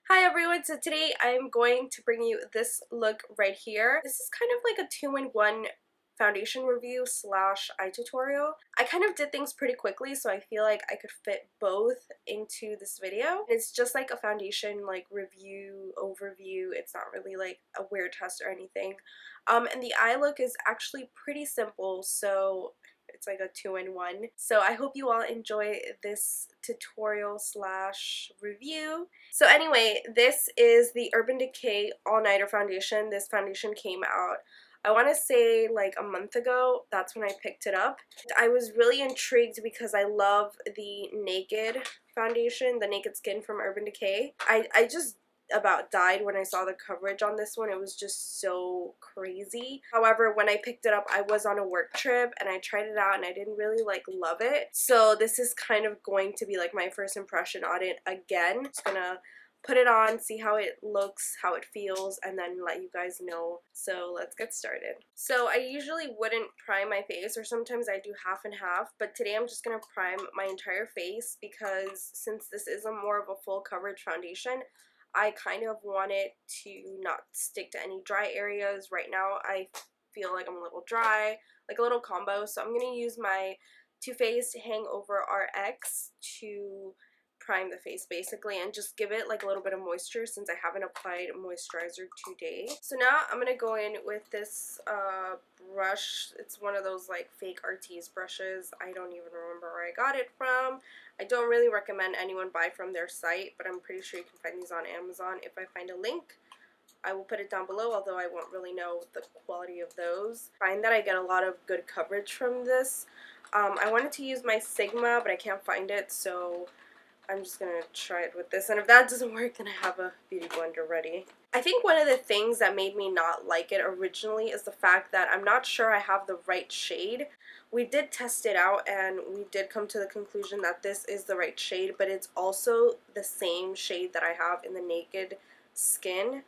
Hi everyone, so today I'm going to bring you this look right here. This is kind of like a two-in-one foundation review slash eye tutorial. I kind of did things pretty quickly, so I feel like I could fit both into this video. It's just like a foundation like review, overview. It's not really like a wear test or anything. And the eye look is actually pretty simple, so it's like a two-in-one. So I hope you all enjoy this tutorial slash review. So anyway, this is the Urban Decay All Nighter foundation. This foundation came out, I want to say like a month ago. That's when I picked it up. I was really intrigued because I love the Naked foundation, the Naked Skin from Urban Decay. I just about died when I saw the coverage on this one. It was just so crazy. However, when I picked it up, I was on a work trip and I tried it out and I didn't really like love it. So this is kind of going to be like my first impression on it again. Just gonna put it on, see how it looks, how it feels, and then let you guys know. So let's get started. So I usually wouldn't prime my face, or sometimes I do half and half, but today I'm just gonna prime my entire face because since this is a more of a full coverage foundation, I kind of want it to not stick to any dry areas. Right now I feel like I'm a little dry, like a little combo, so I'm going to use my Too Faced Hangover RX to prime the face basically and just give it like a little bit of moisture since I haven't applied moisturizer today. So now I'm going to go in with this brush. It's one of those like fake Artis brushes. I don't even remember where I got it from. I don't really recommend anyone buy from their site, but I'm pretty sure you can find these on Amazon. If I find a link, I will put it down below, although I won't really know the quality of those. I find that I get a lot of good coverage from this. I wanted to use my Sigma, but I can't find it, so I'm just going to try it with this, and if that doesn't work, then I have a beauty blender ready. I think one of the things that made me not like it originally is the fact that I'm not sure I have the right shade. We did test it out and we did come to the conclusion that this is the right shade, but it's also the same shade that I have in the Naked Skin.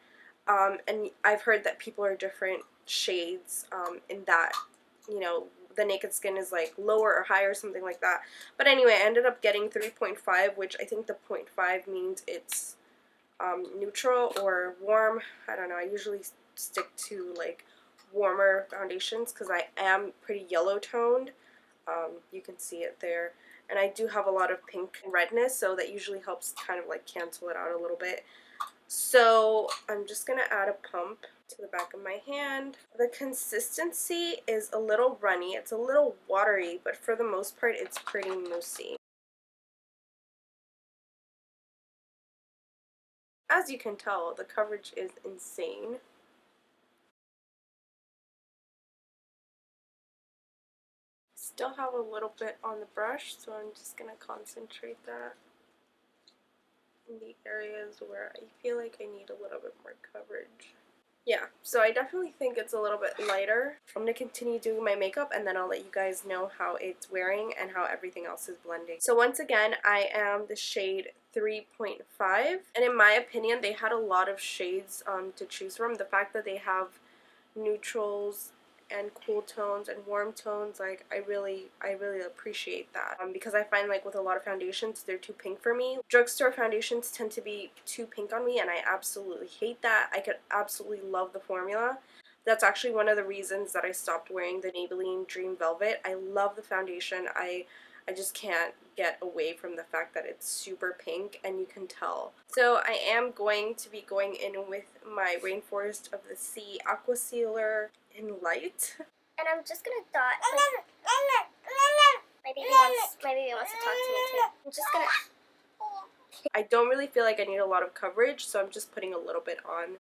And I've heard that people are different shades in that, you know, the Naked Skin is like lower or higher, something like that. But anyway, I ended up getting 3.5, which I think the 0.5 means it's neutral or warm. I don't know. I usually stick to like warmer foundations because I am pretty yellow toned. You can see it there. And I do have a lot of pink and redness, so that usually helps kind of like cancel it out a little bit. So I'm just going to add a pump to the back of my hand. The consistency is a little runny. It's a little watery, but for the most part it's pretty moussey. As you can tell, the coverage is insane. Still have a little bit on the brush, so I'm just going to concentrate that in the areas where I feel like I need a little bit more coverage. Yeah, so I definitely think it's a little bit lighter. I'm going to continue doing my makeup and then I'll let you guys know how it's wearing and how everything else is blending. So once again, I am the shade 3.5, and in my opinion they had a lot of shades to choose from. The fact that they have neutrals and cool tones and warm tones, like I really appreciate that because I find like with a lot of foundations they're too pink for me. Drugstore foundations tend to be too pink on me and I absolutely hate that. I could absolutely love the formula. That's actually one of the reasons that I stopped wearing the Maybelline Dream Velvet. I love the foundation. I just can't get away from the fact that it's super pink and you can tell. So I am going to be going in with my Rainforest of the Sea Aqua Sealer in Light. And I'm just gonna dot. My baby wants to talk to me too. I'm just gonna. I don't really feel like I need a lot of coverage, so I'm just putting a little bit on.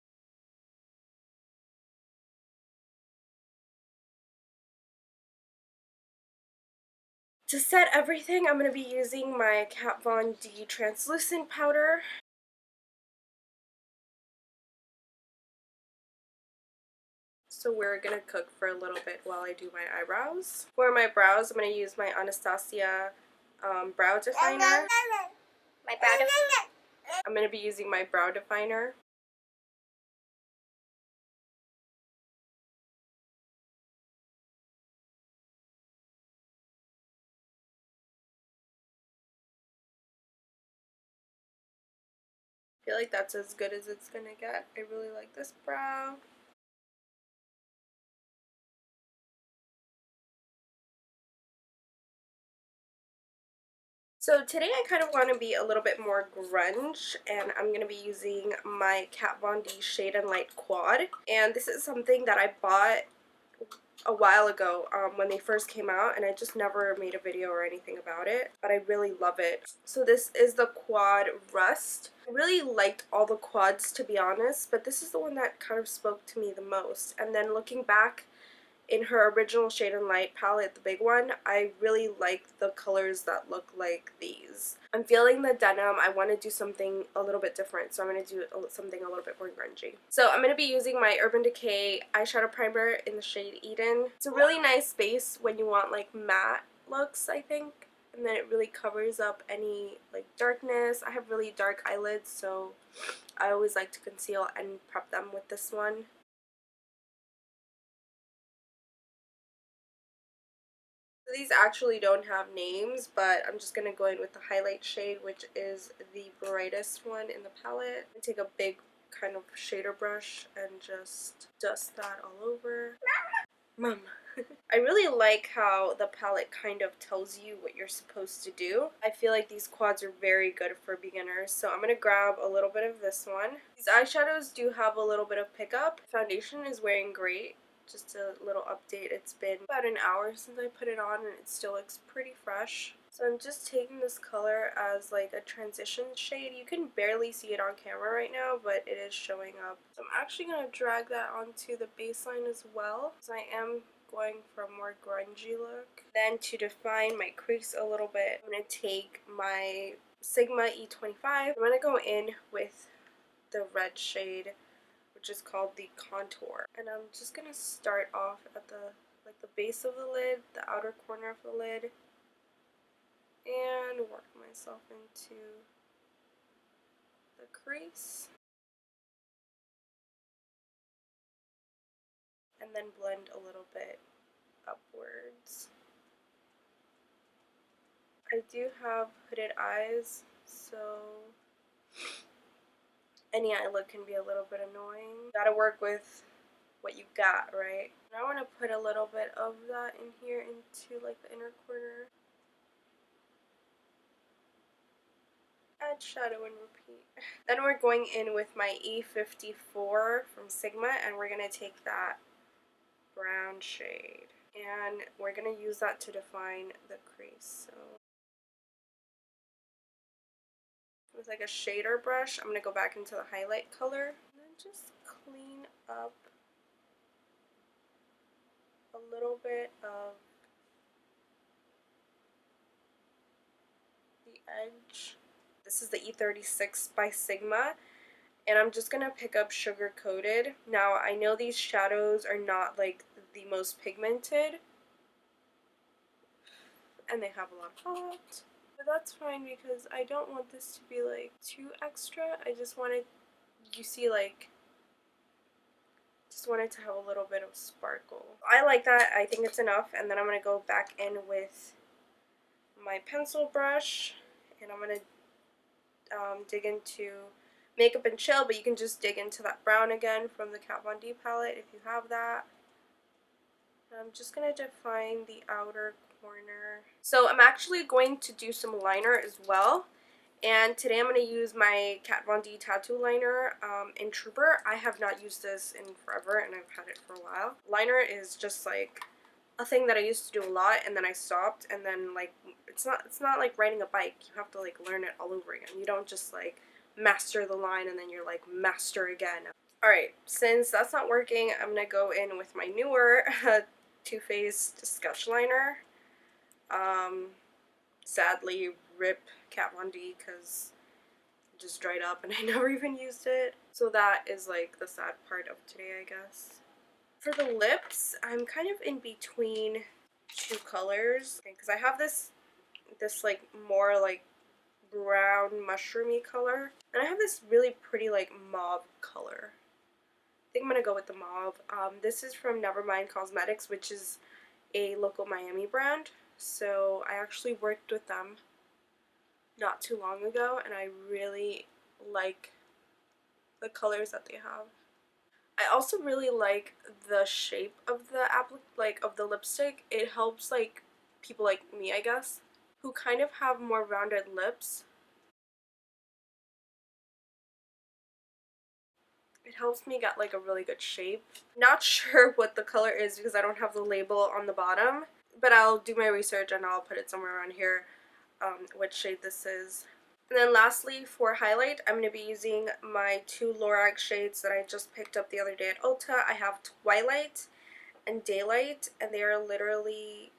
To set everything, I'm going to be using my Kat Von D translucent powder. So we're going to cook for a little bit while I do my eyebrows. For my brows, I'm going to use my Anastasia brow definer. I'm going to be using my brow definer. I feel like that's as good as it's gonna get. I really like this brow. So today I kind of want to be a little bit more grunge, and I'm going to be using my Kat Von D Shade and Light Quad. And this is something that I bought a while ago when they first came out, and I just never made a video or anything about it, but I really love it. So this is the Quad Rust. I really liked all the quads, to be honest, but this is the one that kind of spoke to me the most. And then looking back in her original Shade and Light palette, the big one, I really like the colors that look like these. I'm feeling the denim. I want to do something a little bit different, so I'm going to do something a little bit more grungy. So I'm going to be using my Urban Decay eyeshadow primer in the shade Eden. It's a really nice base when you want like matte looks, I think, and then it really covers up any like darkness. I have really dark eyelids, so I always like to conceal and prep them with this one. These actually don't have names, but I'm just going to go in with the highlight shade, which is the brightest one in the palette. I take a big kind of shader brush and just dust that all over. Mom. I really like how the palette kind of tells you what you're supposed to do. I feel like these quads are very good for beginners, so I'm going to grab a little bit of this one. These eyeshadows do have a little bit of pickup. Foundation is wearing great. Just a little update. It's been about an hour since I put it on and it still looks pretty fresh. So I'm just taking this color as like a transition shade. You can barely see it on camera right now, but it is showing up. So I'm actually going to drag that onto the baseline as well, because I am going for a more grungy look. Then to define my crease a little bit, I'm going to take my Sigma E25. I'm going to go in with the red shade, which is called the Contour. And I'm just going to start off at the base of the lid, the outer corner of the lid, and work myself into the crease. And then blend a little bit upwards. I do have hooded eyes, so any eye look can be a little bit annoying. Gotta work with what you got, right? And I want to put a little bit of that in here into like the inner corner. Add shadow and repeat. Then we're going in with my E54 from Sigma, and we're going to take that brown shade, and we're going to use that to define the crease. So with like a shader brush, I'm going to go back into the highlight color and then just clean up a little bit of the edge. This is the E36 by Sigma, and I'm just going to pick up Sugar Coated. Now, I know these shadows are not like the most pigmented, and they have a lot of pop, but that's fine because I don't want this to be like too extra. I just wanted, you see, like, just wanted to have a little bit of sparkle. I like that. I think it's enough, and then I'm going to go back in with my pencil brush, and I'm going to dig into Makeup and Chill, but you can just dig into that brown again from the Kat Von D palette if you have that. I'm just going to define the outer corner. So I'm actually going to do some liner as well. And today I'm going to use my Kat Von D tattoo liner in Trooper. I have not used this in forever, and I've had it for a while. Liner is just like a thing that I used to do a lot, and then I stopped, and then like it's not like riding a bike. You have to like learn it all over again. You don't just like master the line and then you're like master again. Alright, since that's not working, I'm going to go in with my newer Too Faced sketch liner. Sadly, rip Kat Von D because it just dried up and I never even used it. So that is like the sad part of today, I guess. For the lips, I'm kind of in between two colors because I have this like more like brown mushroomy color, and I have this really pretty like mauve color. I think I'm gonna go with the mauve. This is from Nevermind Cosmetics, which is a local Miami brand. So I actually worked with them not too long ago, and I really like the colors that they have. I also really like the shape of the of the lipstick. It helps like people like me, I guess, who kind of have more rounded lips. It helps me get like a really good shape. Not sure what the color is because I don't have the label on the bottom, but I'll do my research and I'll put it somewhere around here, what shade this is. And then lastly, for highlight, I'm going to be using my two Lorac shades that I just picked up the other day at Ulta. I have Twilight and Daylight, and they are literally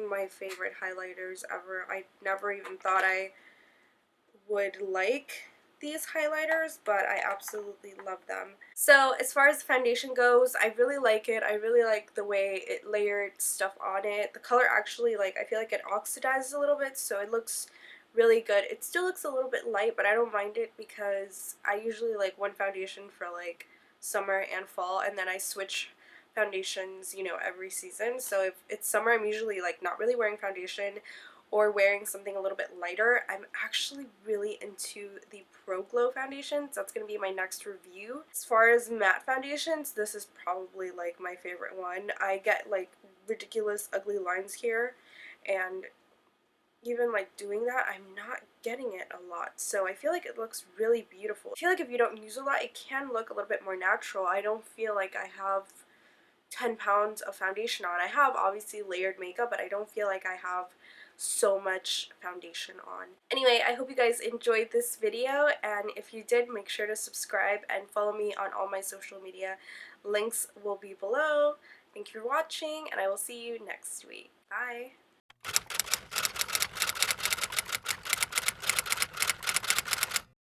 my favorite highlighters ever. I never even thought I would like these highlighters, but I absolutely love them. So as far as the foundation goes, I really like it. I really like the way it layered stuff on it. The color actually, like, I feel like it oxidizes a little bit, so it looks really good. It still looks a little bit light, but I don't mind it because I usually like one foundation for like summer and fall, and then I switch foundations, you know, every season. So if it's summer, I'm usually like not really wearing foundation or wearing something a little bit lighter. I'm actually really into the Pro Glow foundations. That's going to be my next review. As far as matte foundations, this is probably like my favorite one. I get like ridiculous ugly lines here, and even like doing that, I'm not getting it a lot. So I feel like it looks really beautiful. I feel like if you don't use a lot, it can look a little bit more natural. I don't feel like I have 10 pounds of foundation on. I have obviously layered makeup, but I don't feel like I have so much foundation on. Anyway, I hope you guys enjoyed this video, and if you did, make sure to subscribe and follow me on all my social media. Links will be below. Thank you for watching, and I will see you next week. Bye!